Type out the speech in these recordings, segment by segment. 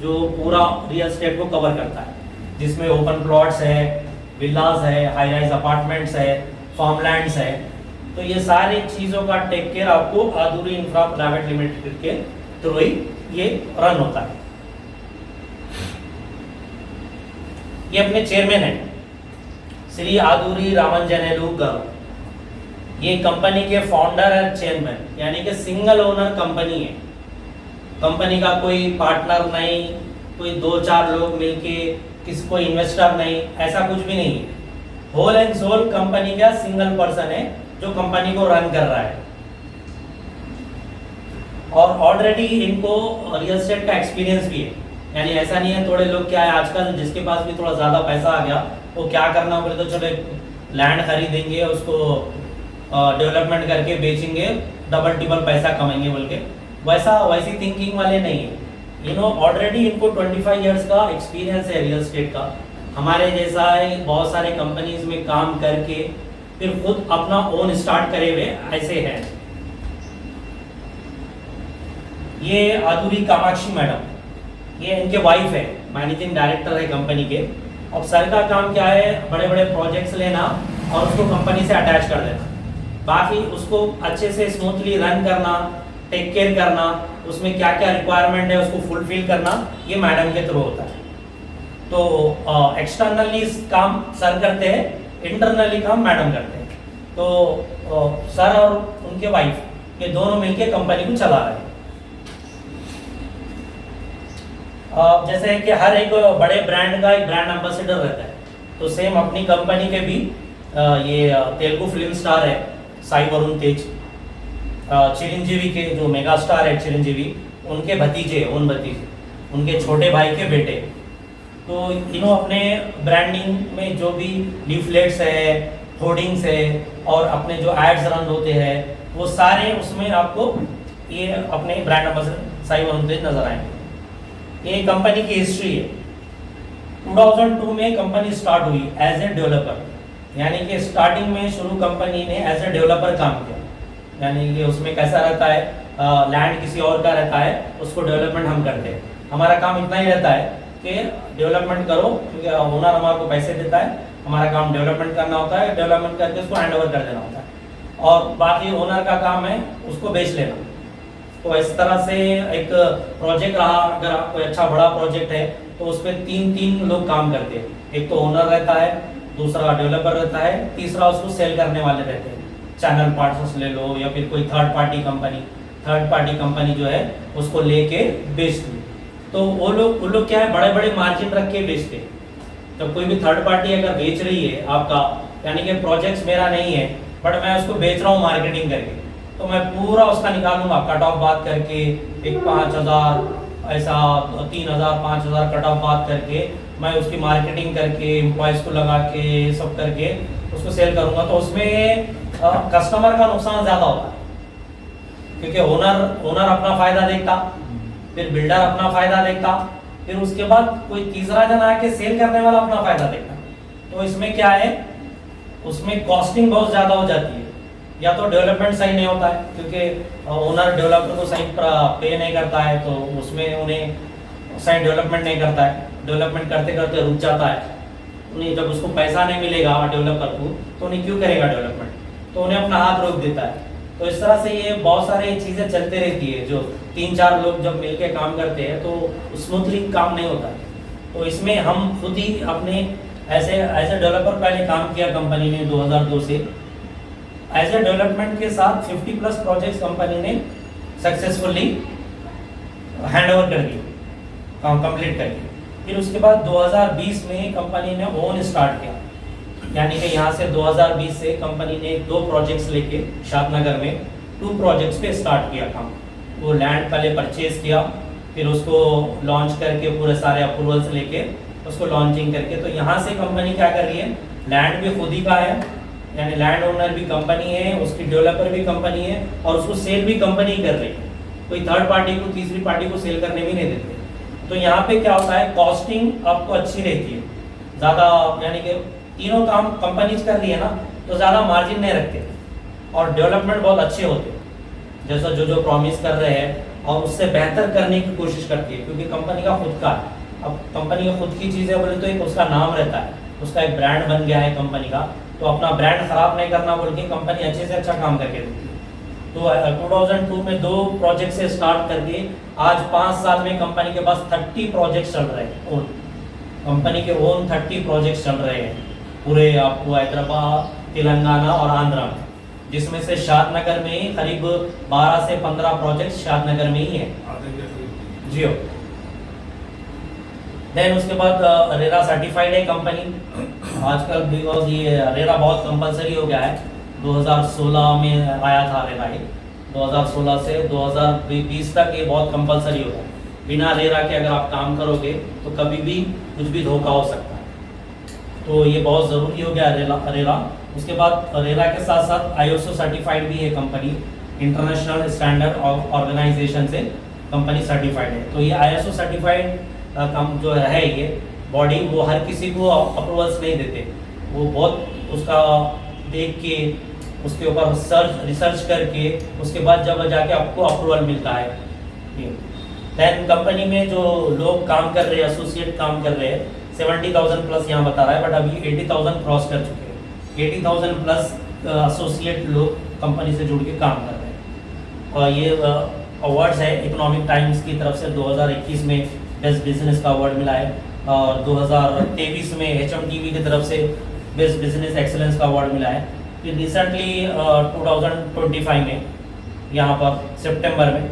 जो पूरा real estate को कवर करता है, जिसमें ओपन प्लॉट्स है, विलास है, हाई राइज अपार्टमेंट्स है, फार्मलैंड्स है। तो ये सारी चीज़ों का टेक केयर आपको आधुरी इंफ्रा प्राइवेट लिमिटेड के थ्रू ही ये रन होता है। ये अपने चेयरमैन है श्री आदुरी रामंजनेलू गारू। ये कंपनी के फाउंडर है, चेयरमैन, यानी कि सिंगल ओनर कंपनी है। कंपनी का कोई पार्टनर नहीं, कोई 2-4 लोग मिलके, किसी कोई इन्वेस्टर नहीं, ऐसा कुछ भी नहीं है। होल एंड सोल कंपनी का सिंगल पर्सन है जो कंपनी को रन कर रहा है। और ऑलरेडी इनको रियल एस्टेट का एक्सपीरियंस भी है, यानी ऐसा नहीं है थोड़े लोग क्या है आजकल जिसके पास भी थोड़ा ज़्यादा पैसा आ गया वो क्या करना बोले तो चलो लैंड खरीदेंगे, उसको डेवलपमेंट करके बेचेंगे, डबल टिबल पैसा कमाएंगे बोल के, वैसी थिंकिंग वाले नहीं है। ऑलरेडी इनको 25 इयर्स का एक्सपीरियंस है रियल एस्टेट का। हमारे जैसा है बहुत सारे कंपनीज में काम करके फिर खुद अपना ओन स्टार्ट करे हुए ऐसे हैं। ये आदुरी कामाक्षी मैडम, ये इनके वाइफ है, मैनेजिंग डायरेक्टर है कंपनी के। अब सर का काम क्या है, बड़े बड़े प्रोजेक्ट्स लेना और उसको कंपनी से अटैच कर देना, बाकी उसको अच्छे से स्मूथली रन करना, टेक केयर करना, उसमें क्या क्या रिक्वायरमेंट है उसको फुलफिल करना, ये मैडम के थ्रू होता है। तो एक्सटर्नली काम सर करते हैं, इंटरनली काम मैडम करते हैं। तो सर और उनके वाइफ ये दोनों मिलके कंपनी को चला रहे हैं। जैसे कि हर एक बड़े ब्रांड का एक ब्रांड एम्बेसडर रहता है, तो सेम अपनी कंपनी के भी ये तेलुगु फिल्म स्टार है साई वरुण तेज, चिरंजीवी के जो मेगा स्टार है चिरंजीवी, उनके भतीजे, उनके छोटे भाई के बेटे। तो इन्हों अपने ब्रांडिंग में जो भी लीफलेट्स है, होर्डिंग्स है और अपने जो एड्स रन होते हैं वो सारे उसमें आपको ये अपने ब्रांड एम्बेसडर साई वरुण तेज नजर आएंगे। ये कंपनी की हिस्ट्री है। 2002 में कंपनी स्टार्ट हुई एज ए डेवलपर, यानी कि स्टार्टिंग में शुरू कंपनी ने एज ए डेवलपर काम किया, यानी कि उसमें कैसा रहता है, लैंड किसी और का रहता है, उसको डेवलपमेंट हम करते हैं। हमारा काम इतना ही रहता है कि डेवलपमेंट करो, क्योंकि ओनर हमारे को पैसे देता है, हमारा काम डेवलपमेंट करना होता है, डेवलपमेंट करके उसको हैंड ओवर कर देना होता है, और बाकी ओनर का काम है उसको बेच लेना। तो इस तरह से एक प्रोजेक्ट रहा, अगर कोई अच्छा बड़ा प्रोजेक्ट है तो उस पर 3 लोग काम करते हैं, एक तो ओनर रहता है, दूसरा डेवलपर रहता है, तीसरा उसको सेल करने वाले रहते हैं, चैनल पार्टनर्स ले लो या फिर कोई थर्ड पार्टी कंपनी जो है उसको लेके बेचती है। तो वो लोग क्या है, बड़े बड़े मार्जिन रख के बेचते हैं। तो कोई भी थर्ड पार्टी अगर बेच रही है आपका, यानी कि प्रोजेक्ट्स मेरा नहीं है बट मैं उसको बेच रहा हूँ मार्केटिंग करके, तो मैं पूरा उसका निकालूंगा कट ऑफ बात करके, एक 5,000 ऐसा 3,000 5,000 कट ऑफ बात करके मैं उसकी मार्केटिंग करके एम्प्लॉयज़ को लगा के सब करके उसको सेल करूंगा। तो उसमें कस्टमर का नुकसान ज़्यादा होता है, क्योंकि ओनर अपना फ़ायदा देखता, फिर बिल्डर अपना फ़ायदा देखता, फिर उसके बाद कोई तीसरा जन आके सेल करने वाला अपना फ़ायदा देखता। तो इसमें क्या है, उसमें कॉस्टिंग बहुत ज़्यादा हो जाती है, या तो डेवलपमेंट सही नहीं होता है क्योंकि ओनर डेवलपर को सही पे नहीं करता है, तो उसमें उन्हें सही डेवलपमेंट नहीं करता है, डेवलपमेंट करते करते रुक जाता है। उन्हें जब उसको पैसा नहीं मिलेगा डेवलपर को तो उन्हें क्यों करेगा डेवलपमेंट, तो उन्हें अपना हाथ रोक देता है। तो इस तरह से ये बहुत सारी चीज़ें चलते रहती है, जो 3-4 लोग जब मिलके काम करते हैं तो स्मूथली काम नहीं होता है। तो इसमें हम खुद ही अपने ऐसे डेवलपर पहले काम किया कंपनी ने 2002 से। एज ए डेवलपमेंट के साथ 50+ प्रोजेक्ट्स कंपनी ने सक्सेसफुली हैंड ओवर कर दिए, काम कंप्लीट करके। फिर उसके बाद 2020 में कंपनी ने ओन स्टार्ट किया, यानी कि यहाँ से 2020 से कंपनी ने 2 प्रोजेक्ट्स लेके शादनगर में 2 प्रोजेक्ट्स पे स्टार्ट किया काम। वो लैंड पहले परचेज किया, फिर उसको लॉन्च करके पूरे सारे अप्रूवल्स लेके उसको लॉन्चिंग करके। तो यहाँ से कंपनी क्या कर रही है, लैंड भी खुद ही का है, यानी लैंड ओनर भी कंपनी है, उसकी डेवलपर भी कंपनी है, और उसको सेल भी कंपनी कर रही है। कोई थर्ड पार्टी को, तीसरी पार्टी को सेल करने भी नहीं देते। तो यहाँ पे क्या होता है, कॉस्टिंग आपको अच्छी रहती है ज़्यादा, यानी कि तीनों काम कंपनीज कर रही है ना, तो ज़्यादा मार्जिन नहीं रखते और डेवलपमेंट बहुत अच्छे होते हैं। जैसा जो प्रॉमिस कर रहे हैं और उससे बेहतर करने की कोशिश करती है, क्योंकि कंपनी का खुद का है। अब कंपनी की खुद की चीज़ें बोले तो एक उसका नाम रहता है, उसका एक ब्रांड बन गया है कंपनी का, तो अपना ब्रांड खराब नहीं करना बोल के कंपनी अच्छे से अच्छा काम करके देती है। तो 2002 में 2 प्रोजेक्ट से स्टार्ट करके आज 5 साल में कंपनी के पास 30 प्रोजेक्ट चल रहे हैं। ओन कंपनी के ओन 30 प्रोजेक्ट चल रहे हैं पूरे आपको हैदराबाद, तेलंगाना और आंध्रा में, जिसमें से शादनगर में ही करीब 12 से 15 प्रोजेक्ट शादनगर में ही है। जियो। देन उसके बाद रेरा सर्टिफाइड है कंपनी आजकल, बिकॉज ये रेरा बहुत कंपलसरी हो गया है। 2016 में आया था रेरा, ये 2016 से 2020 तक ये बहुत कंपलसरी हो गया। बिना रेरा के अगर आप काम करोगे तो कभी भी कुछ भी धोखा हो सकता है, तो ये बहुत ज़रूरी हो गया रेरा। उसके बाद रेरा के साथ साथ ISO सर्टिफाइड भी है कंपनी, इंटरनेशनल स्टैंडर्ड ऑर्गेनाइजेशन से कंपनी सर्टिफाइड है। तो ये ISO सर्टिफाइड काम जो है ये बॉडी, वो हर किसी को अप्रूवल्स नहीं देते, वो बहुत उसका देख के उसके ऊपर रिसर्च करके उसके बाद जब जाके आपको अप्रूवल मिलता है। देन कंपनी में जो लोग काम कर रहे हैं, एसोसिएट काम कर रहे हैं, 70,000 प्लस यहाँ बता रहा है, बट अभी 80,000 क्रॉस कर चुके हैं। 80,000 प्लस एसोसिएट लोग कंपनी से जुड़ के काम कर रहे हैं। और ये अवार्ड्स है इकोनॉमिक टाइम्स की तरफ से 2021 में बेस्ट बिजनेस का अवार्ड मिला है, और 2023 में HMTV की तरफ से बेस्ट बिजनेस एक्सेलेंस का अवार्ड मिला है। फिर रिसेंटली 2025 में यहाँ पर सितंबर में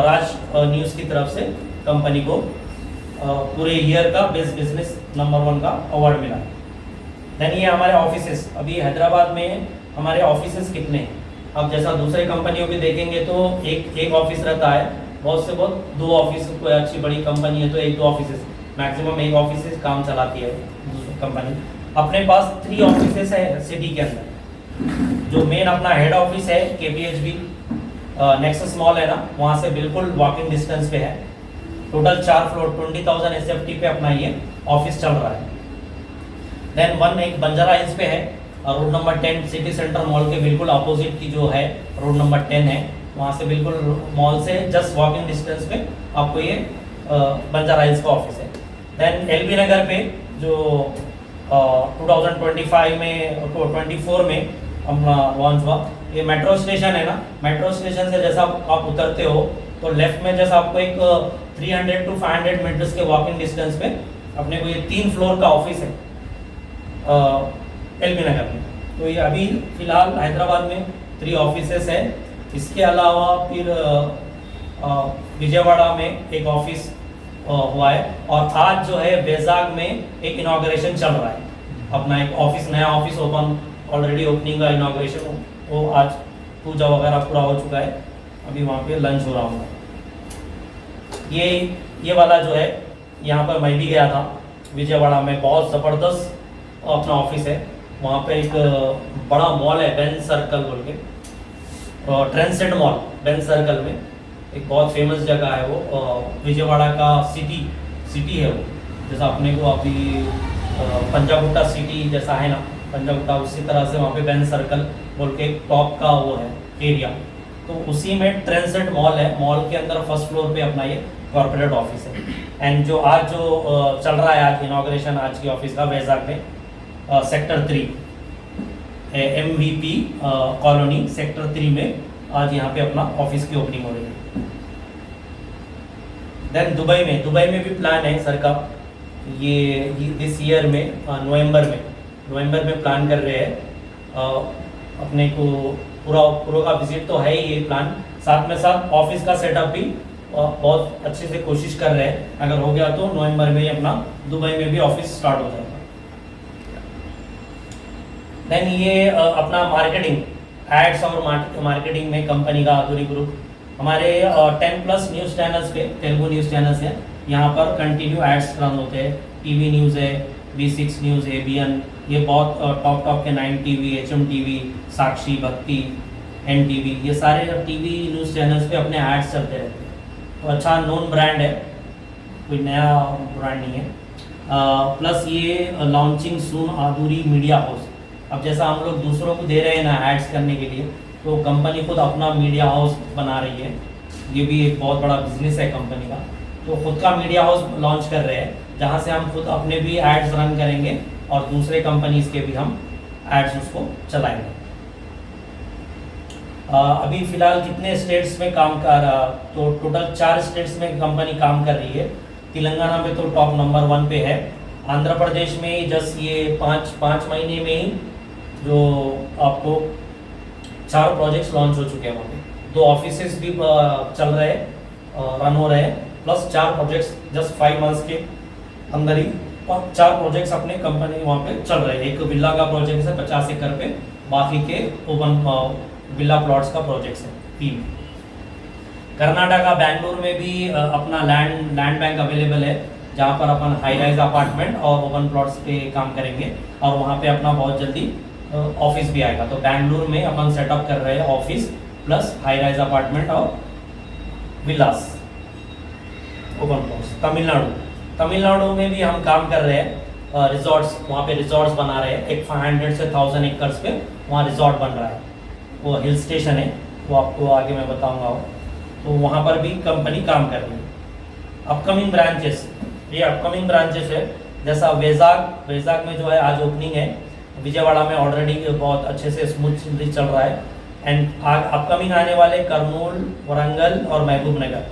राज न्यूज़ की तरफ से कंपनी को पूरे ईयर का बेस्ट बिजनेस नंबर 1 का अवार्ड मिला है। देन ये हमारे ऑफिसेस, अभी हैदराबाद में हमारे ऑफिसेस कितने हैं, अब जैसा दूसरे कंपनियों के देखेंगे तो एक ऑफिस रहता है, बहुत से बहुत 2 ऑफिस, कोई अच्छी बड़ी कंपनी है तो 1-2 ऑफिसेस, मैक्सिमम 1 ऑफिस काम चलाती है दूसरी कंपनी। अपने पास 3 ऑफिसेस है सिटी के अंदर। जो मेन अपना हेड ऑफिस है KPHB नेक्सस मॉल है ना, वहाँ से बिल्कुल वॉकिंग डिस्टेंस पे है। टोटल 4 फ्लोर 20,000 SFT पे अपना ये ऑफिस चल रहा है। देन 1 एक बंजारा हिल्स पे है, road number 10 city centre mall के बिल्कुल अपोजिट की जो है रोड नंबर 10 है, वहाँ से बिल्कुल मॉल से जस्ट वॉकिंग डिस्टेंस पे आपको ये बंजारा हिल्स का ऑफिस है। देन LB नगर पे जो 2025 में 24 में अपना लॉन्च हुआ, ये मेट्रो स्टेशन है ना, मेट्रो स्टेशन से जैसा आप उतरते हो तो लेफ्ट में जैसा आपको एक 300 to 500 मीटर्स के वॉकिंग डिस्टेंस पे अपने को ये 3 फ्लोर का ऑफिस है LB नगर में। तो ये अभी फिलहाल हैदराबाद में 3 ऑफिसेस है। इसके अलावा फिर विजयवाड़ा में एक ऑफिस हुआ है, और आज जो है वैजाग में एक इनॉग्रेशन चल रहा है, अपना एक ऑफिस, नया ऑफिस ओपन, ऑलरेडी ओपनिंग का इनॉग्रेशन, वो आज पूजा वगैरह पूरा हो चुका है, अभी वहाँ पे लंच हो रहा होगा। ये वाला जो है यहाँ पर मैं भी गया था विजयवाड़ा में, बहुत ज़बरदस्त अपना ऑफिस है। वहाँ पे एक बड़ा मॉल है बेंज सर्कल बोल के, ट्रेंडसेट मॉल बेंज सर्कल में, एक बहुत फेमस जगह है वो, विजयवाड़ा का सिटी है वो, जैसा अपने को अभी पंजागुट्टा सिटी जैसा है ना, पंजागुट्टा उसी तरह से वहाँ पे बेंज सर्कल बोल के टॉप का वो है एरिया, तो उसी में ट्रेंडसेट मॉल है। मॉल के अंदर फर्स्ट फ्लोर पे अपना ये कॉर्पोरेट ऑफिस है। एंड जो आज जो चल रहा है, आज इनॉग्रेशन आज की ऑफिस का वैजाग में सेक्टर 3 MVP कॉलोनी सेक्टर 3 में आज यहाँ पे अपना ऑफिस की ओपनिंग हो रही है। देन दुबई में भी प्लान है सर का, ये दिस ईयर में नवंबर में प्लान कर रहे हैं। अपने को पूरा का विजिट तो है ही ये प्लान, साथ में साथ ऑफिस का सेटअप भी बहुत अच्छे से कोशिश कर रहे हैं। अगर हो गया तो नवंबर में ही अपना दुबई में भी ऑफिस स्टार्ट हो जाएगा। देन ये अपना मार्केटिंग, एड्स और मार्केटिंग में कंपनी का आधुरी ग्रुप, हमारे 10+ न्यूज़ चैनल्स पे, तेलुगु न्यूज़ चैनल्स हैं, यहाँ पर कंटिन्यू एड्स रन होते हैं। TV न्यूज़ है, V6 न्यूज़, ABN, ये बहुत टॉप के 9 TV, HMTV, साक्षी, भक्ति, NTV, ये सारे TV न्यूज़ चैनल्स पे अपने एड्स चलते रहते हैं। तो अच्छा नोन ब्रांड है, कोई नया ब्रांड नहीं है। प्लस ये लॉन्चिंग सून आधुरी मीडिया हाउस, अब जैसा हम लोग दूसरों को दे रहे हैं ना एड्स करने के लिए, तो कंपनी खुद अपना मीडिया हाउस बना रही है, ये भी एक बहुत बड़ा बिजनेस है कंपनी का। तो खुद का मीडिया हाउस लॉन्च कर रहे हैं जहाँ से हम खुद अपने भी एड्स रन करेंगे और दूसरे कंपनीज के भी हम एड्स उसको चलाएंगे। अभी फ़िलहाल कितने स्टेट्स में काम कर, तो टोटल 4 स्टेट्स में कंपनी काम कर रही है। तेलंगाना में तो टॉप नंबर 1 पे है। आंध्र प्रदेश में ही जस्ट ये 5 महीने में ही जो आपको 4 प्रोजेक्ट्स लॉन्च हो चुके हैं वहाँ पे। 2 ऑफिसेस भी चल रहे हैं, रन हो रहे हैं, प्लस 4 प्रोजेक्ट्स जस्ट 5 मंथ्स के अंदर ही 4 प्रोजेक्ट्स अपने कंपनी वहाँ पे चल रहे हैं। एक विला का प्रोजेक्ट है 50 एकड़ पे, बाकी के ओपन विला प्लॉट्स का प्रोजेक्ट्स है 3। कर्नाटका बेंगलुरु में भी अपना लैंड बैंक अवेलेबल है जहाँ पर अपन हाई राइज अपार्टमेंट और ओपन प्लॉट्स पे काम करेंगे और वहाँ पे अपना बहुत जल्दी ऑफिस भी आएगा। तो बेंगलुरु में अपन सेटअप कर रहे हैं office plus high rise apartment और विलास ओपन प्लॉट्स। तमिलनाडु में भी हम काम कर रहे हैं, रिजॉर्ट्स, वहाँ पे रिजॉर्ट्स बना रहे हैं। एक 500 से 1000 एकर्स पे वहाँ रिजॉर्ट बन रहा है, वो हिल स्टेशन है, वो आपको आगे मैं बताऊंगा। तो वहाँ पर भी कंपनी काम कर रही है। अपकमिंग ब्रांचेस, ये अपकमिंग ब्रांचेस है जैसा वेजाग में जो है आज ओपनिंग है। विजयवाड़ा में ऑलरेडी बहुत अच्छे से स्मूथली चल रहा है। एंड अपकमिंग आने वाले करनूल, वरंगल और महबूब नगर,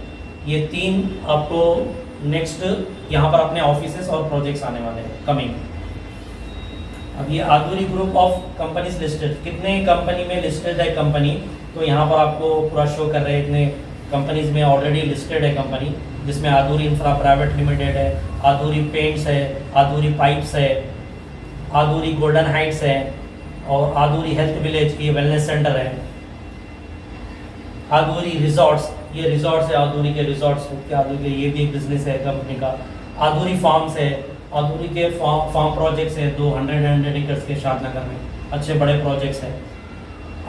ये 3 आपको नेक्स्ट यहाँ पर अपने ऑफिसेस और प्रोजेक्ट्स आने वाले हैं कमिंग। अब ये आधुरी ग्रुप ऑफ कंपनीज लिस्टेड, कितने कंपनी में लिस्टेड है कंपनी, तो यहाँ पर आपको पूरा शो कर रहे हैं इतने कंपनीज में ऑलरेडी लिस्टेड है कंपनी, जिसमें आधुरी इंफ्रा प्राइवेट लिमिटेड है, आधुरी पेंट्स है, आधुरी पाइप्स है, आधुरी गोल्डन हाइट्स है और आधुरी हेल्थ विलेज, ये वेलनेस सेंटर है, आधुरी रिजॉर्ट्स, ये रिजॉर्ट्स है, आधुरी के रिजॉर्ट्स के आधुरी के, ये भी एक बिजनेस है कंपनी का। आधुरी फार्म्स है, आधुरी के फार्म प्रोजेक्ट्स है 200 एकर्स के शादनगर में, अच्छे बड़े प्रोजेक्ट्स हैं।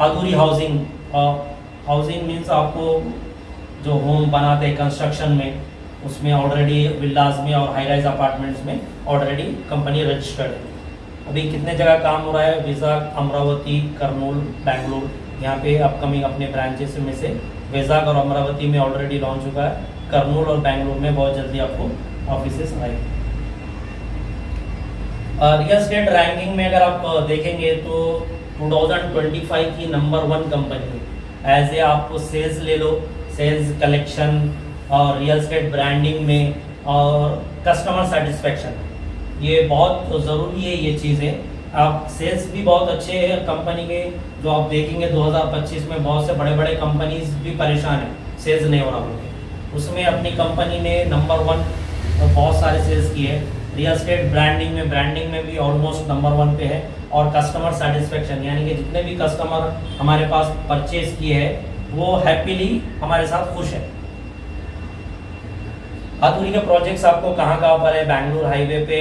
आधुरी हाउसिंग, हाउसिंग मीन्स आपको जो होम बनाते हैं कंस्ट्रक्शन में, उसमें ऑलरेडी विलास में और हाई राइज अपार्टमेंट्स में ऑलरेडी कंपनी रजिस्टर्ड है। अभी कितने जगह काम हो रहा है, विजाग, अमरावती, करनूल, बेंगलुरु, यहाँ पे अपकमिंग अपने ब्रांचेस में से विजाग और अमरावती में ऑलरेडी लॉन्च हुआ है। करनूल और बेंगलुरु में बहुत जल्दी आपको ऑफिसेस आएंगे। रियल एस्टेट रैंकिंग में अगर आप देखेंगे तो 2025 की नंबर 1 कंपनी है। एज ए आपको सेल्स ले लो, सेल्स कलेक्शन और रियल एस्टेट ब्रांडिंग में और कस्टमर सेटिस्फेक्शन, ये बहुत ज़रूरी है ये चीज़ें। आप सेल्स भी बहुत अच्छे हैं कंपनी के, जो आप देखेंगे 2025 में बहुत से बड़े बड़े कंपनीज भी परेशान हैं सेल्स नहीं हो रहा होंगे, उसमें अपनी कंपनी ने नंबर 1 बहुत सारे सेल्स किए। रियल एस्टेट ब्रांडिंग में भी ऑलमोस्ट नंबर 1 पे है। और कस्टमर सेटिस्फेक्शन, यानी कि जितने भी कस्टमर हमारे पास परचेज किए हैं वो हैप्पीली हमारे साथ खुश है। आधुरी के प्रोजेक्ट्स आपको कहाँ पर है, बेंगलुरु हाईवे पे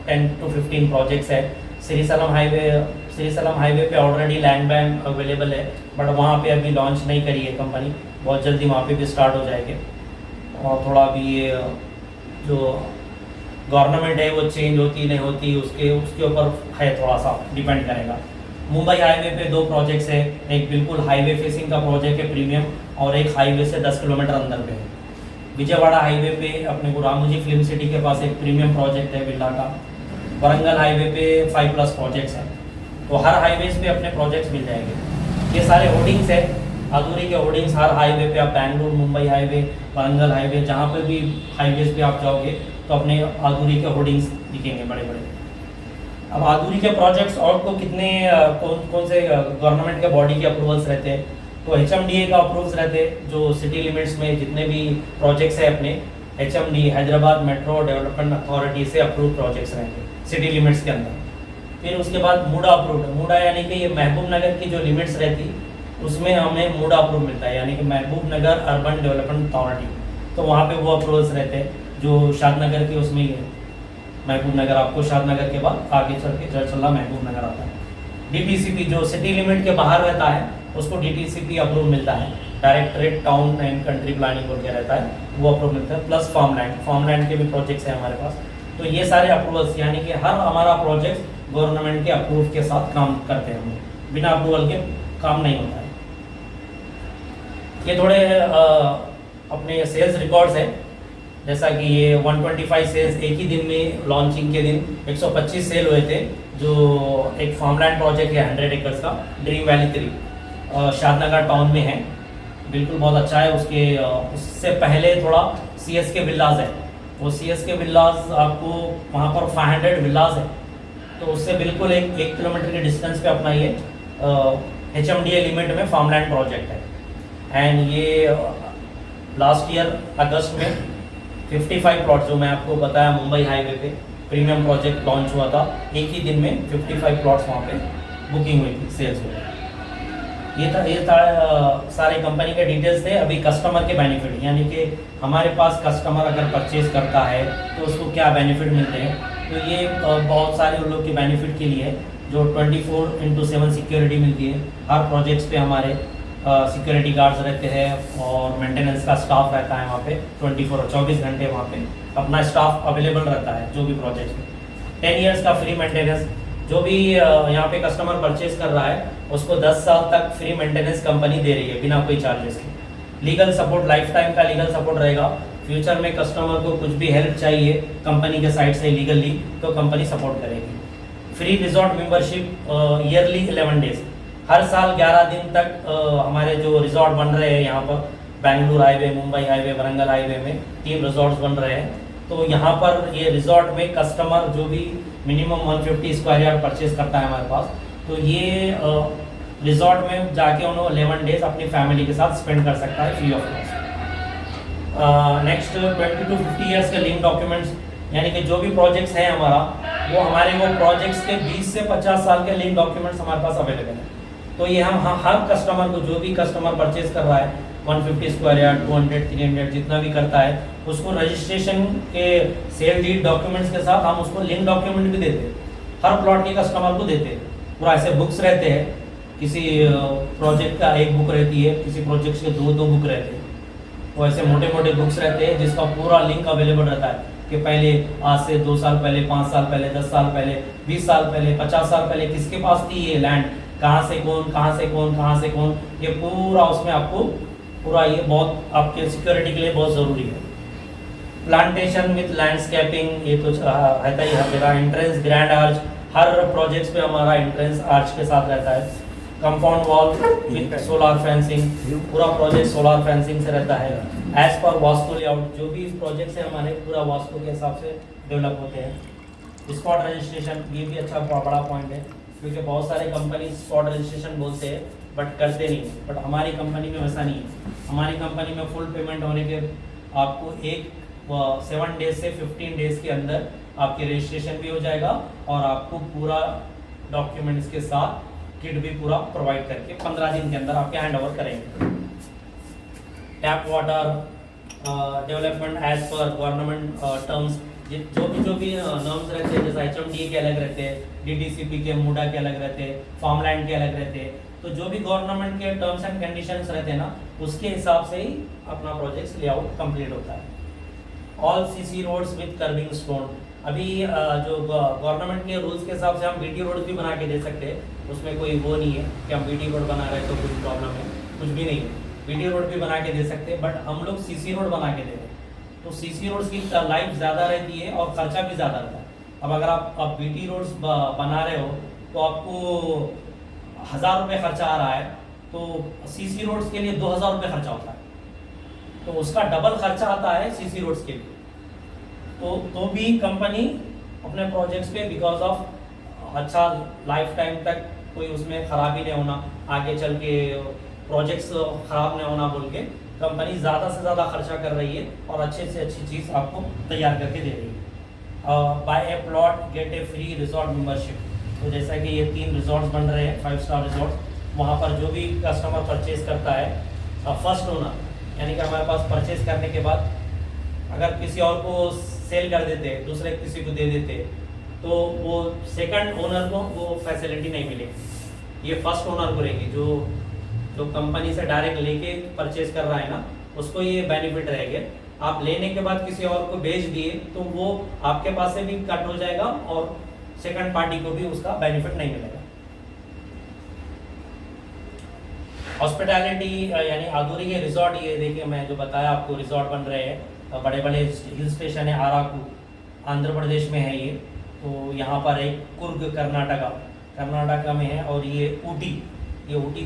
10 to 15 प्रोजेक्ट्स है। श्रीसलम हाईवे पे ऑलरेडी लैंड बैंक अवेलेबल है, बट वहाँ पे अभी लॉन्च नहीं करी है कंपनी, बहुत जल्दी वहाँ पे भी स्टार्ट हो जाएंगे। और थोड़ा भी ये जो गवर्नमेंट है वो चेंज होती नहीं होती उसके ऊपर है, थोड़ा सा डिपेंड करेगा। मुंबई हाईवे पे 2 प्रोजेक्ट्स है, एक बिल्कुल हाईवे फेसिंग का प्रोजेक्ट है प्रीमियम, और एक हाईवे से 10 किलोमीटर अंदर पे है। विजयवाड़ा हाईवे पे अपने को रामोजी फिल्म सिटी के पास एक प्रीमियम प्रोजेक्ट है विला का। वरंगल हाईवे पे 5+ प्रोजेक्ट्स हैं, तो हर हाईवेज पे अपने प्रोजेक्ट्स मिल जाएंगे। ये सारे होर्डिंग्स है, आधुरी के होर्डिंग्स हर हाईवे पे, आप बेंगलुरु, मुंबई हाईवे, वरंगल हाईवे, जहाँ पे भी हाईवेज पे आप जाओगे तो अपने आधुरी के होर्डिंग्स दिखेंगे बड़े बड़े। अब आधुरी के प्रोजेक्ट्स और को कितने कौन से गवर्नमेंट के बॉडी के अप्रूवल्स रहते हैं, तो HMDA का अप्रूव्स रहते हैं, जो सिटी लिमिट्स में जितने भी प्रोजेक्ट्स हैं अपने, HMD Hyderabad metro development authority से अप्रूव प्रोजेक्ट्स रहेंगे सिटी लिमिट्स के अंदर। फिर उसके बाद मूडा अप्रूव्ड, मूडा यानी कि ये महबूब नगर की जो लिमिट्स रहती उसमें हमें मूडा अप्रूव मिलता है, यानी कि महबूब नगर अर्बन डेवलपमेंट अथॉरिटी, तो वहाँ पे वो अप्रूवल्स रहते हैं जो शादनगर के उसमें ही है। महबूब नगर आपको शादनगर के बाद आगे चल के चरचल्ला महबूब नगर आता है। DTCP जो सिटी लिमिट के बाहर रहता है उसको DTCP अप्रूव मिलता है, directorate town and country planning बोल के रहता है, वो अप्रूव मिलता है। प्लस फार्मलैंड के भी प्रोजेक्ट्स हैं हमारे पास। तो ये सारे अप्रूवल्स, यानी कि हर हमारा प्रोजेक्ट गवर्नमेंट के अप्रूव के साथ काम करते हैं हम, बिना अप्रूवल के काम नहीं होता है। ये थोड़े अपने सेल्स रिकॉर्ड्स हैं, जैसा कि ये 125 सेल्स एक ही दिन में, लॉन्चिंग के दिन 125 सेल हुए थे। जो एक फार्मलैंड प्रोजेक्ट है 100 एकर्स का, ड्रीम वैली 3 शादनगर टाउन में है, बिल्कुल बहुत अच्छा है। उससे पहले थोड़ा CSK विल्लाज है, वो CSK विल्लाज आपको वहाँ पर 500 विल्लाज है, तो उससे बिल्कुल एक किलोमीटर के डिस्टेंस पे अपना ये HMDA लिमिट में फार्मलैंड प्रोजेक्ट है। एंड ये लास्ट ईयर अगस्त में 55 प्लॉट, जो मैं आपको बताया मुंबई हाईवे पे प्रीमियम प्रोजेक्ट लॉन्च हुआ था, एक ही दिन में 55 प्लॉट्स वहाँ पे बुकिंग हुई थी, सेल्स हुई थी। ये था सारे कंपनी के डिटेल्स थे। अभी कस्टमर के बेनिफिट, यानी कि हमारे पास कस्टमर अगर परचेज करता है तो उसको क्या बेनिफिट मिलते हैं, तो ये बहुत सारे उन लोग के बेनिफिट के लिए है। जो 24/7 सिक्योरिटी मिलती है, हर प्रोजेक्ट्स पे हमारे सिक्योरिटी गार्ड्स रहते हैं और मेंटेनेंस का स्टाफ रहता है वहाँ पे 24 घंटे वहाँ पे अपना स्टाफ अवेलेबल रहता है। जो भी प्रोजेक्ट में 10 इयर्स का फ्री मेंटेनेंस, जो भी यहाँ पे कस्टमर परचेज कर रहा है उसको 10 साल तक फ्री मेंटेनेंस कंपनी दे रही है बिना कोई चार्जेस के। लीगल सपोर्ट, लाइफ टाइम का लीगल सपोर्ट रहेगा। फ्यूचर में कस्टमर को कुछ भी हेल्प चाहिए कंपनी के साइड से लीगली, तो कंपनी सपोर्ट करेगी। Free resort membership yearly 11 days, हर साल 11 दिन तक हमारे जो रिजॉर्ट बन रहे हैं यहाँ पर, Bengaluru highway, Mumbai highway, Warangal highway में 3 रिजॉर्ट्स बन रहे हैं। तो यहाँ पर ये रिजॉर्ट में कस्टमर जो भी मिनिमम 150 स्क्वायर यार्ड परचेज करता है हमारे पास, तो ये रिजॉर्ट में जाके उन्होंने 11 डेज अपनी फैमिली के साथ स्पेंड कर सकता है free of cost. Next 20 to 50 years के लिंक डॉक्यूमेंट्स, यानी कि जो भी प्रोजेक्ट्स हैं हमारा, वो हमारे वो प्रोजेक्ट्स के 20 से 50 साल के लिंक डॉक्यूमेंट्स हमारे पास अवेलेबल हैं। तो ये हम हर कस्टमर को, जो भी कस्टमर परचेज कर रहा है 150 स्क्वायर यार्ड, 200, 300 जितना भी करता है, उसको रजिस्ट्रेशन के सेल डीड डॉक्यूमेंट्स के साथ हम उसको लिंक डॉक्यूमेंट भी देते हैं, हर प्लॉट के कस्टमर को देते हैं। पूरा ऐसे बुक्स रहते हैं, किसी प्रोजेक्ट का एक बुक रहती है, किसी प्रोजेक्ट के दो बुक रहते हैं, वो ऐसे मोटे मोटे बुक्स रहते हैं जिसका पूरा लिंक अवेलेबल रहता है कि पहले, आज से 2 साल पहले, 5 साल पहले, 10 साल पहले, 20 साल पहले, 50 साल पहले किसके पास थी ये लैंड, कहाँ से कौन, कहाँ से कौन, कहाँ से कौन, ये पूरा उसमें आपको पूरा, ये बहुत आपके सिक्योरिटी के लिए बहुत ज़रूरी है। प्लांटेशन विथ लैंडस्केपिंग, ये तो रहता ही है मेरा। एंट्रेंस ग्रैंड आर्च, हर प्रोजेक्ट्स पे हमारा एंट्रेंस आर्च के साथ रहता है। Compound wall with solar fencing, पूरा प्रोजेक्ट सोलर फेंसिंग से रहता है। एज पर वास्तु लेआउट, जो भी प्रोजेक्ट्स है हमारे पूरा वास्तु के हिसाब से डेवलप होते हैं। स्पॉट रजिस्ट्रेशन, ये भी अच्छा बड़ा पॉइंट है, क्योंकि बहुत सारे कंपनी स्पॉट रजिस्ट्रेशन बोलते हैं बट करते नहीं, बट हमारी कंपनी में वैसा नहीं है। हमारी कंपनी में फुल पेमेंट होने के आपको 7 डेज से 15 डेज के अंदर आपकी रजिस्ट्रेशन भी हो जाएगा और आपको पूरा डॉक्यूमेंट्स के साथ किट भी पूरा प्रोवाइड करके 15 दिन के अंदर आपके हैंड ओवर करेंगे। Tap water development as per government terms, जो भी नॉर्म्स रहते हैं, जैसे HMDA के अलग रहते हैं, DTCP के, मूडा के अलग रहते हैं, फार्मलैंड के अलग रहते हैं, तो जो भी गवर्नमेंट के टर्म्स एंड कंडीशंस रहते हैं ना, उसके हिसाब से ही अपना प्रोजेक्ट लेआउट कंप्लीट होता है। All CC roads with kerbing stone, अभी जो गवर्नमेंट के रूल्स के हिसाब से हम BT रोड भी बना के दे सकते हैं, उसमें कोई वो नहीं है कि हम BT रोड बना रहे हैं तो कुछ प्रॉब्लम है, कुछ भी नहीं है। BT रोड भी बना के दे सकते हैं, बट हम लोग CC रोड बना के दे रहे हैं, तो CC रोड्स की लाइफ ज़्यादा रहती है और खर्चा भी ज़्यादा रहता है। अब अगर आप BT रोड्स बना रहे हो तो आपको 1000 रुपये खर्चा आ रहा है, तो CC रोड्स के लिए 2000 रुपये खर्चा होता है, तो उसका डबल खर्चा आता है CC रोड्स के लिए। तो भी कंपनी अपने प्रोजेक्ट्स पे बिकॉज ऑफ अच्छा लाइफ टाइम तक कोई उसमें खराबी नहीं होना, आगे चल के प्रोजेक्ट्स खराब नहीं होना बोल के कंपनी ज़्यादा से ज़्यादा खर्चा कर रही है और अच्छे से अच्छी चीज़ आपको तैयार करके दे रही है। Buy a plot get a free resort membership, तो जैसा कि ये 3 रिजॉर्ट्स बन रहे हैं 5 स्टार रिजॉर्ट्स, वहाँ पर जो भी कस्टमर परचेज करता है, फर्स्ट ओनर, यानी कि हमारे पास परचेज करने के बाद अगर किसी और को सेल कर देते, दूसरे किसी को दे देते, तो वो सेकंड ओनर को वो फैसिलिटी नहीं मिलेगी, ये फर्स्ट ओनर को रहेगी। जो कंपनी से डायरेक्ट लेके परचेज कर रहा है ना, उसको ये बेनिफिट रहेगा। आप लेने के बाद किसी और को बेच दिए तो वो आपके पास से भी कट हो जाएगा और सेकंड पार्टी को भी उसका बेनिफिट नहीं मिलेगा। हॉस्पिटैलिटी यानी आदुरी के रिजॉर्ट, ये देखिए मैं जो बताया आपको रिजॉर्ट बन रहे हैं, बड़े बड़े हिल स्टेशन है, आराकू आंध्र प्रदेश में है ये, तो यहाँ पर एक कुर्ग कर्नाटका में है, और ये ऊटी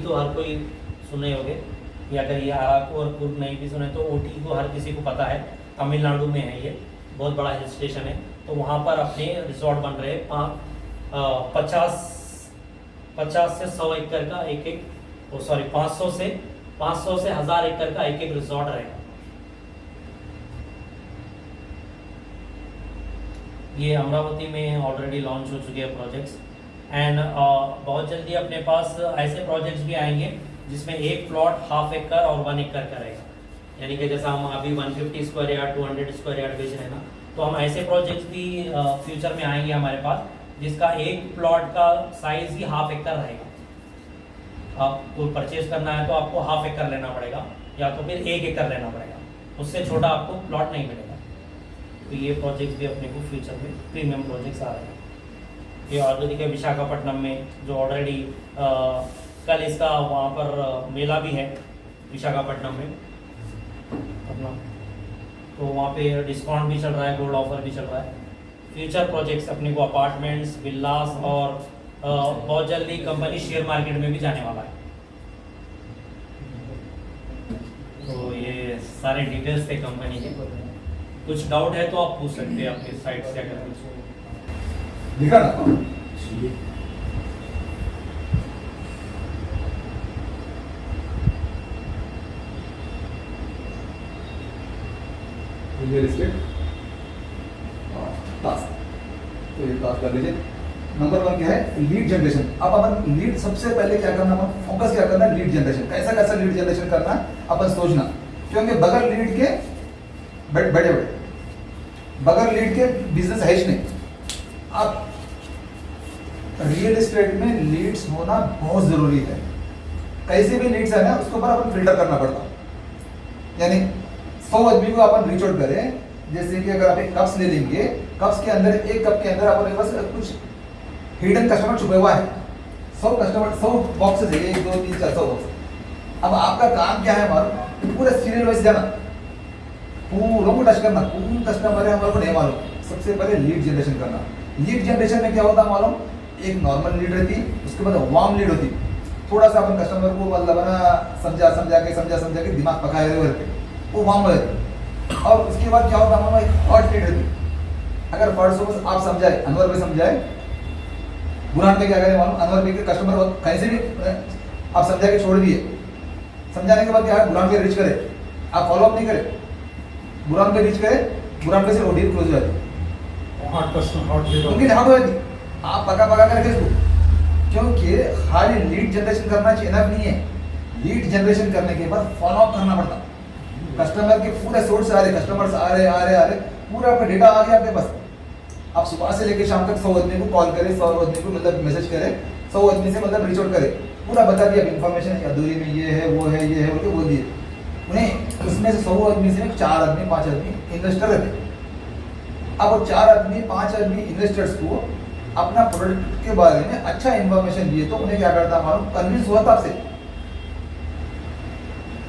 तो हर कोई सुने होंगे, ये अगर ये आराकू और कुर्ग नहीं भी सुने तो ऊटी को हर किसी को पता है, तमिलनाडु में है ये, बहुत बड़ा हिल स्टेशन है। तो वहाँ पर अपने रिजॉर्ट बन रहे हैं, 50 से 100 एकड़ का एक 500 से 1000 एकड़ का एक रिजॉर्ट रहेगा। ये अमरावती में ऑलरेडी लॉन्च हो चुके हैं प्रोजेक्ट्स, एंड बहुत जल्दी अपने पास ऐसे प्रोजेक्ट्स भी आएंगे जिसमें एक प्लॉट 1/2 एकड़ और 1 एकड़ का रहेगा, यानी कि जैसा हम अभी 150 स्क्वायर यार्ड 200 स्क्वायर यार्ड बेच रहे हैं ना, तो हम ऐसे प्रोजेक्ट्स भी फ्यूचर में आएंगे हमारे पास जिसका एक प्लॉट का साइज ही 1/2 एकड़ रहेगा। आपको परचेज करना है तो आपको 1/2 एकड़ लेना पड़ेगा, या तो फिर 1 एकड़ लेना पड़ेगा, उससे छोटा आपको प्लॉट नहीं मिलेगा। तो ये प्रोजेक्ट्स भी अपने को फ्यूचर में प्रीमियम प्रोजेक्ट्स आ रहे हैं। ये ऑलरेडी के विशाखापट्टनम में जो ऑलरेडी कल इसका वहाँ पर मेला भी है विशाखापट्टनम में अपना, तो वहाँ पे डिस्काउंट भी चल रहा है, गोल्ड ऑफर भी चल रहा है। फ्यूचर प्रोजेक्ट्स अपने को अपार्टमेंट्स, विल्लास, और बहुत जल्दी कंपनी शेयर मार्केट में भी जाने वाला है। तो ये सारे डिटेल्स थे कंपनी के, कुछ डाउट है तो आप पूछ सकते हैं आपके साइट से अगर कुछ दिखा ना। रियल एस्टेट टास्क, तो ये टास्क कर लीजिए। नंबर 1 क्या है? Lead generation. अब अपन लीड सबसे पहले क्या करना, अपन फोकस क्या करना है? Lead generation. कैसा कैसा लीड जनरेशन करना है अपन सोचना, क्योंकि बगैर लीड के बड़े बगैर लीड के बिजनेस है ही नहीं। अब रियल एस्टेट में लीड्स होना बहुत जरूरी है। कैसे भी लीड्स है ना, उसके ऊपर अपन फिल्टर करना पड़ता, यानी 100 आदमी को अपन रीच आउट करें। जैसे कि अगर आप एक कप्स ले लेंगे, कप्स के अंदर एक कप के अंदर अपन के पास कुछ हिडन कस्टमर छुपे हुआ है, 100 बॉक्सेस है, 1 2 3 4 100 बॉक्स। अब आपका काम क्या है मालूम? पूरा सीरियल वाइज जाना, पूरा को टच करना, कौन कस्टमर है हमारे को नहीं मालूम। सबसे पहले लीड जनरेशन करना। लीड जनरेशन में क्या होता है मालूम? एक नॉर्मल लीड रहती, उसके बाद वार्म लीड होती। थोड़ा सा अपन कस्टमर को मतलब ना समझा के दिमाग पकाए रहे करके वो वार्म हो जाती। और उसके बाद क्या होता है, एक हॉट लीड रहती। अगर फर्स्ट सपोज आप समझाए, अनवर भाई समझाए, बुरहान पे क्या करें मालूम? अनवर भाई के कस्टमर कहीं से भी आप समझा के छोड़ दिए, समझाने के बाद क्या है, बुरहान पे रीच करे, आप फॉलो अप नहीं करे, बुरहान पे रीच करे, बुरहान पे से डील क्लोज हो जाती, उनकी ढांड हो जाती। आप पका कर रखे इसको, क्योंकि खाली लीड जनरेशन करना इनफ नहीं है। लीड जनरेशन करने के बाद फॉलो अप करना पड़ता। कस्टमर के पूरे सोर्स आ रहे, कस्टमर्स आ रहे, पूरा आपका डेटा आ गया आपके पास। आप सुबह से लेकर शाम तक 100 आदमी को कॉल करें, 100 आदमी को मतलब मैसेज करें, 100 आदमी से मतलब रीच आउट करें, पूरा बता दिया इन्फॉर्मेशन, अधूरी में ये है वो है बोल के बोल दिए उन्हें। उसमें से 100 आदमी से 4 आदमी 5 आदमी इन्वेस्टर रहते। अब वो 4 आदमी 5 आदमी इन्वेस्टर्स को अपना प्रोडक्ट के बारे में अच्छा इन्फॉर्मेशन दिए तो उन्हें क्या करता मालूम? कन्विंस हुआ था आपसे।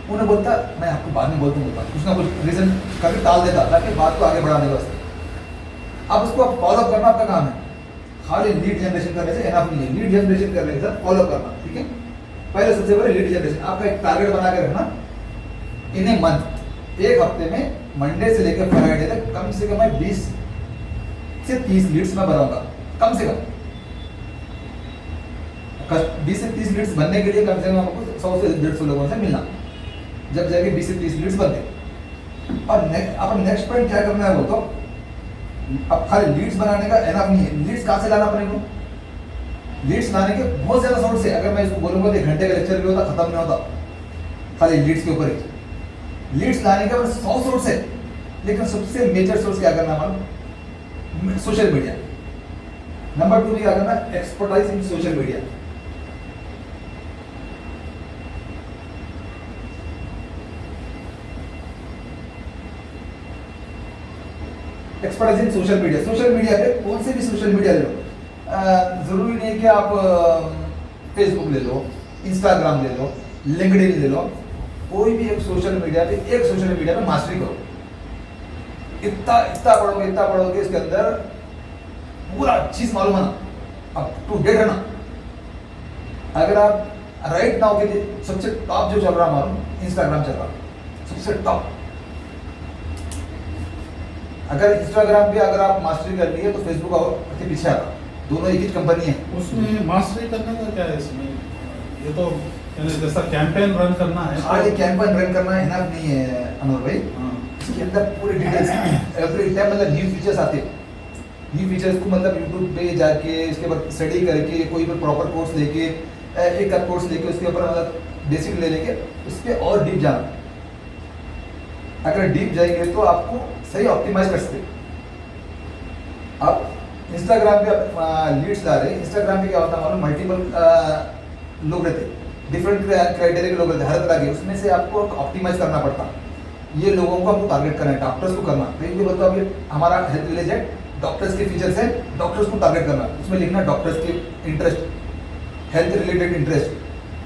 उन्हें बोलता मैं आपको बाद में बोलता कुछ ना कुछ रीजन कभी टाल देता ताकि बात को आगे बढ़ाने वास्ते। अब उसको आप फॉलो करना आपका काम है। खाली लीड जनरेशन करने से एनफ नहीं है, लीड जनरेशन करने के साथ फॉलो करना, ठीक है। पहले सबसे पहले लीड जनरेशन आपका एक टारगेट बना के रखना। इन ए मंथ, एक हफ्ते में मंडे से लेकर फ्राइडे तक कम से कम मैं 20 से 30 लीड्स में बनाऊंगा, कम से कम 20 से 30 लीड्स बनने के लिए कम से कम आपको 100 से 150 लोगों से मिलना, जब जाके 20 से 30 लीड्स बनते। और अपन नेक्स्ट पॉइंट क्या करना है वो तो, अब खाली लीड्स बनाने का एनफ नहीं है। लीड्स कहाँ से लाना अपने को? लीड्स लाने के बहुत ज्यादा सोर्स है। अगर मैं इसको बोलूंगा तो 1 घंटे का लेक्चर भी होता, खत्म नहीं होता खाली लीड्स के ऊपर ही। लीड्स लाने के 100 सोर्स है, लेकिन सबसे मेजर सोर्स क्या करना मालूम? Social media. नंबर 2 क्या करना? Expertise in social media. Expertise in social media. Social media पे कौन से भी सोशल मीडिया ले लो, जरूरी नहीं है कि आप फेसबुक ले लो, इंस्टाग्राम ले लो, लिंक्डइन ले लो, कोई भी एक सोशल मीडिया पे मास्टरी करो। इतना पढ़ोगे इसके अंदर पूरा चीज मालूम है ना, अप टू डेट है ना। अगर आप राइट नाउ के लिए सबसे टॉप जो चल रहा मालूम, इंस्टाग्राम चल रहा सबसे टॉप। अगर इंस्टाग्राम पे अगर आप मास्टरी कर लिए तो फेसबुक और के पीछे आता, दोनों एक ही कंपनी है। उसमें मास्टरी करने का क्या है इसमें? ये तो जैसा कैंपेन रन करना है, खाली कैंपेन रन करना है ना, नहीं है अनवर भाई। हाँ। इसके अंदर पूरी डिटेल्स एवरी टाइम मतलब न्यू फीचर्स आते हैं। न्यू फीचर्स को मतलब यूट्यूब पे जाके इसके ऊपर स्टडी करके, कोई भी प्रॉपर कोर्स लेके, एक आध कोर्स लेके उसके ऊपर मतलब बेसिक ले लेके उस पर और डीप जाना। अगर डीप जाएंगे तो आपको सही ऑप्टिमाइज कर सकते। आप इंस्टाग्राम पे लीड्स ला रहे, इंस्टाग्राम पे क्या होता है मालूम, मल्टीपल लोग रहते, डिफरेंट क्राइटेरिया के लोग रहते, हर तरह के, उसमें से आपको ऑप्टिमाइज करना पड़ता। ये लोगों को आपको टारगेट करना है, डॉक्टर्स को करना। तो ये बताओ अभी हमारा हेल्थ विलेज है, डॉक्टर्स के फीचर्स है, डॉक्टर्स को टारगेट करना, उसमें लिखना डॉक्टर्स के इंटरेस्ट, हेल्थ रिलेटेड इंटरेस्ट,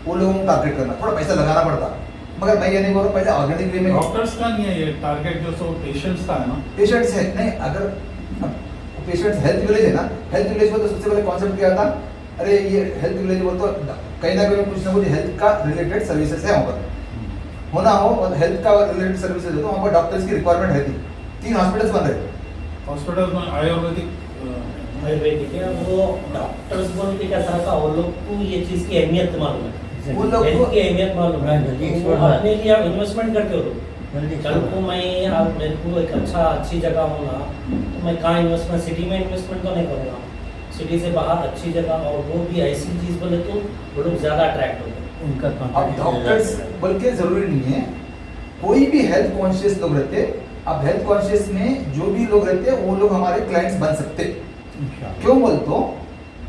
वो लोगों को टारगेट करना। थोड़ा पैसा लगाना पड़ता, मगर मैं ये नहीं बोल रहा पहले ऑर्गेनिक वे में। डॉक्टर्स का नहीं है ये टारगेट, जो सो पेशेंट्स का है ना। पेशेंट्स है नहीं, अगर पेशेंट्स हेल्थ विलेज है ना, हेल्थ विलेज में तो सबसे पहले कॉन्सेप्ट क्या था, अरे ये हेल्थ विलेज बोल तो कहीं ना कुछ हेल्थ का रिलेटेड सर्विसेज है वहाँ पर, होना हो और हेल्थ का रिलेटेड सर्विसेज है तो वहाँ पर डॉक्टर्स की रिक्वायरमेंट रहती। 3 हॉस्पिटल्स बन रहे, हॉस्पिटल में आयुर्वेदिक है, वो डॉक्टर्स बोल के क्या था, वो लोग को ये चीज की अहमियत मालूम है, वो लोग हेल्थ को की अहमियत मालूम है। जल्दी तो वो expert अपने लिए आप इन्वेस्टमेंट करते हो जल्दी तो कल को मैं आप मेरे को एक अच्छी जगह होना तो मैं कहाँ इन्वेस्टमेंट, सिटी में इन्वेस्टमेंट तो नहीं करूँगा, सिटी से बाहर अच्छी जगह, और वो भी ऐसी चीज़ बोले तो वो लोग ज़्यादा अट्रैक्ट होते हैं। उनका अब डॉक्टर्स बल्कि जरूरी नहीं है, कोई भी हेल्थ कॉन्शियस लोग रहते, अब हेल्थ कॉन्शियस में जो भी लोग रहते वो लोग हमारे क्लाइंट्स बन सकते। क्यों बोल तो,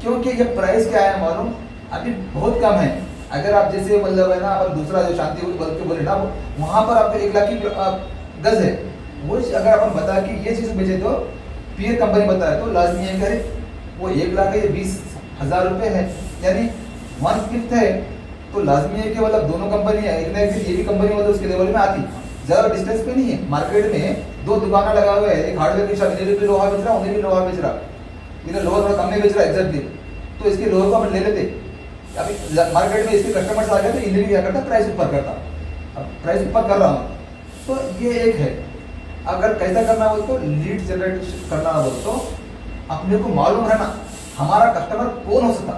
क्योंकि ये प्राइस क्या है मालूम, अभी बहुत कम है। अगर आप जैसे मतलब है ना, अपन दूसरा जो शांति बोल के बोले ना, वहाँ पर आपको 1 लाख की गज है, वो अगर अपन बता कि ये चीज़ बेचे तो पीयर कंपनी बताए तो लाजमी है कि अरे वो 1 लाख है, ये 20,000 रुपये है, यानी 1/5 है, तो लाजमी है कि मतलब दोनों कंपनी है, एक ना एक ये भी कंपनी मतलब उसके लेवल में आती, ज़्यादा डिस्टेंस पे नहीं है। मार्केट में 2 दुकानें लगा हुए हैं, एक हार्डवेयर की शॉप, इन्हें भी लोहा बेच रहा, उन्हें भी लोहा बेच रहा, इन्हें लोहा थोड़ा कम नहीं बेच रहा एग्जैक्टली, तो इसके लोहे को अपन ले लेते। अभी मार्केट में इसके कस्टमर्स आ गए तो इन्हें भी क्या करता, प्राइस ऊपर करता। अब प्राइस ऊपर कर रहा हूँ तो ये एक है। अगर कैसा करना बोल तो लीड जनरेट करना बोल तो अपने को मालूम रहना हमारा कस्टमर कौन हो सकता।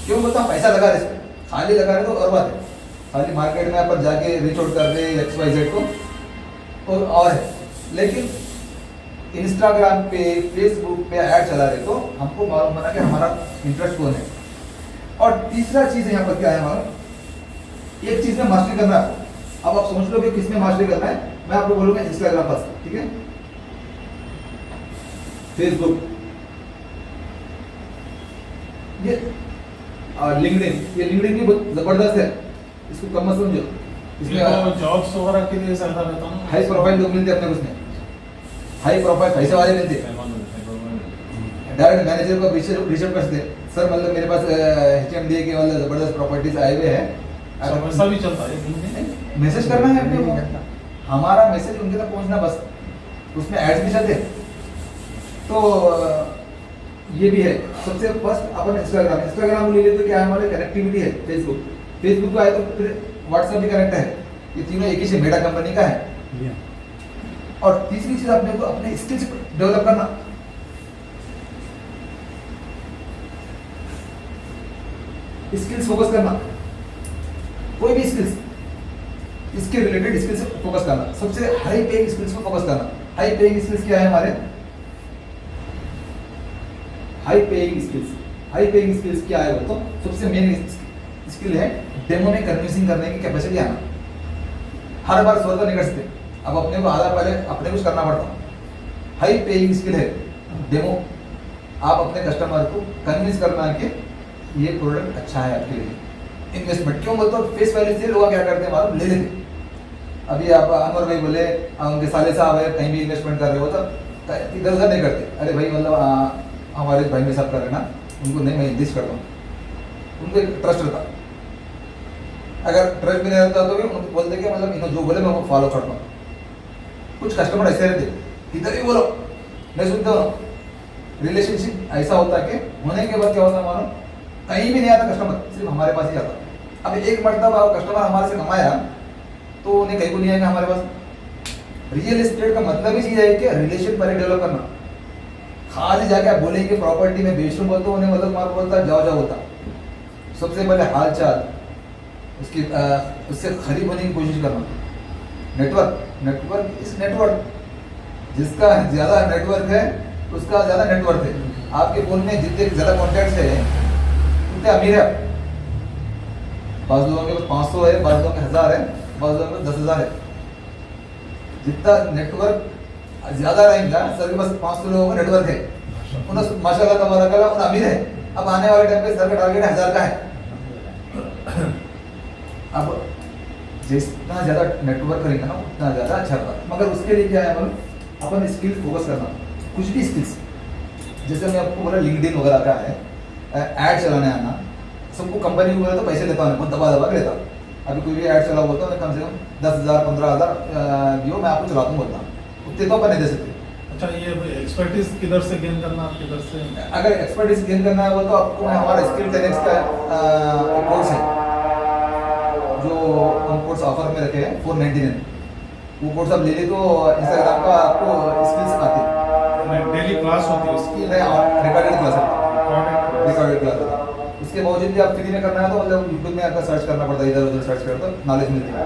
क्यों बोलता हूँ, पैसा लगा रहे इसमें, खाली लगा रहे तो और बात है, खाली मार्केट में अपन जाके रीच आउट कर रहे XYZ को और है, लेकिन इंस्टाग्राम पे फेसबुक पे ऐड चला रहे तो हमको मालूम बना कि हमारा इंटरेस्ट कौन है। और तीसरा चीज यहाँ पर क्या है हमारा, एक चीज में मास्टरी करना है। अब आप समझ लो कि किस में मास्टरी करना है, मैं आपको बोलूंगा इंस्टाग्राम पर, ठीक है, फेसबुक, ये लिंक्डइन, ये लिंक्डइन भी बहुत जबरदस्त है, इसको कम मत समझो। इसमें इसमें जॉब्स वगैरह के लिए ज्यादा रहता है ना, हाई प्रोफाइल लोग मिलते हैं अपने, उसमें हाई प्रोफाइल पैसे वाले मिलते हैं, डायरेक्ट मैनेजर को रिचअप करते हैं, सर मतलब मेरे पास HMDA के मतलब जबरदस्त प्रॉपर्टीज आए हुए हैं, ऐसा भी चलता है। मैसेज करना है अपने को, हमारा मैसेज उनके तक पहुंचना बस, उसमें एड्स भी चलते। तो ये भी है। सबसे फर्स्ट अपन इंस्टाग्राम ले लेते तो क्या है, हमारे कनेक्टिविटी है, फेसबुक पे आए तो फिर व्हाट्सएप भी कनेक्ट है, ये तीनों एक ही से मेटा कंपनी का है। और तीसरी चीज अपने को अपने स्किल्स डेवलप करना, स्किल्स फोकस करना, कोई भी स्किल्स, इसके रिलेटेड स्किल्स पे फोकस करना, सबसे हाई पेइंग स्किल्स पे फोकस करना। हाई पेइंग स्किल्स क्या है हमारे, हाई पेइंग स्किल्स क्या है तो सबसे मेन स्किल है डेमो में कन्विंसिंग करने की कैपेसिटी आना। हर बार स्वर तो नहीं कर सकते, अब अपने को आधा पहले अपने कुछ करना पड़ता। हाई पेइंग स्किल है डेमो, आप अपने कस्टमर को कन्विंस करना कि ये प्रोडक्ट अच्छा है आपके लिए। इन्वेस्टमेंट क्यों बोलते हो, फेस वैल्यू से लोग क्या करते हैं मालूम, ले लेते। अभी आप अनवर भाई बोले उनके साले साहब है, कहीं भी इन्वेस्टमेंट कर रहे हो तो इधर उधर नहीं करते, अरे भाई मतलब हमारे भाई में सब कर रहे ना, उनको नहीं मैं इन्वेस्ट करता हूँ, उनको एक ट्रस्ट रहता। अगर ट्रस्ट भी नहीं रहता तो भी उनको बोलते कि मतलब इन्होंने जो बोले मैं वो फॉलो करता हूँ। कुछ कस्टमर ऐसे रहते, किधर भी बोलो नहीं सुनते हो। रिलेशनशिप ऐसा होता है कि होने के बाद क्या होता है मालूम, कहीं भी नहीं आता कस्टमर, सिर्फ हमारे पास ही आता। अब एक मरतबा कस्टमर हमारे से कमाया तो उन्हें कहीं को नहीं आएगा हमारे पास। रियल एस्टेट का मतलब ही है कि रिलेशन पहले डेवलप करना। खाली जाके आप बोलेंगे प्रॉपर्टी में बेच रहा बोलते उन्हें मतलब मार बोलता जाओ जाओ होता। सबसे पहले हाल चाल उसकी उससे करीब होने की कोशिश करना। नेटवर्क इस नेटवर्क, जिसका ज़्यादा नेटवर्क है उसका ज़्यादा नेटवर्क है। आपके फ़ोन में जितने ज़्यादा कॉन्टैक्ट्स है उतने अमीर है। बाज़ लोगों के पास 500 है, बाज़ लोगों के 1000 है, बाज़ लोगों के 10,000 है। जितना नेटवर्क ज़्यादा रहेगा, सर के पास 500 लोगों का नेटवर्क है, उन्हें माशाल्लाह तबारकल्लाह उन अमीर है। अब आने वाले टाइम पे सर का टारगेट 1000 का है। अब जितना ज़्यादा नेटवर्क करेंगे ना उतना ज़्यादा अच्छा होगा। मगर उसके लिए क्या है मतलब अपन स्किल फोकस करना, कुछ भी स्किल्स। जैसे मैं आपको बोला लिंक्डइन वगैरह का है, ऐड चलाने आना। सबको कंपनी को बोला तो पैसे लेता हूँ, बहुत दबा दबा के लेता। अभी कोई भी ऐड चला बोलता हूँ, कम से कम 10,000 15,000 दियो, मैं आपको चलाता हूँ बोलता हूँ, उतने तो अपन नहीं दे सकते। अच्छा, ये एक्सपर्टीज किधर से गेन करना, आप किधर से? अगर एक्सपर्टीज गेन करना है वो तो आपको मैं हमारा स्किल 10x का कोर्स है जो हम कोर्स ऑफर में रखे हैं 499। वो कोर्स आप ले ली तो इंस्टाग्राम का आपको स्किल सिखाते हैं। डेली क्लास होती है उसकी? रिकॉर्डेड क्लास है, रिकॉर्डेड रिकॉर्डेड क्लास है। उसके बावजूद भी आप फ्री में करना है तो मतलब यूट्यूब में आपका सर्च करना पड़ता है, इधर उधर सर्च करते तो नॉलेज मिलती है।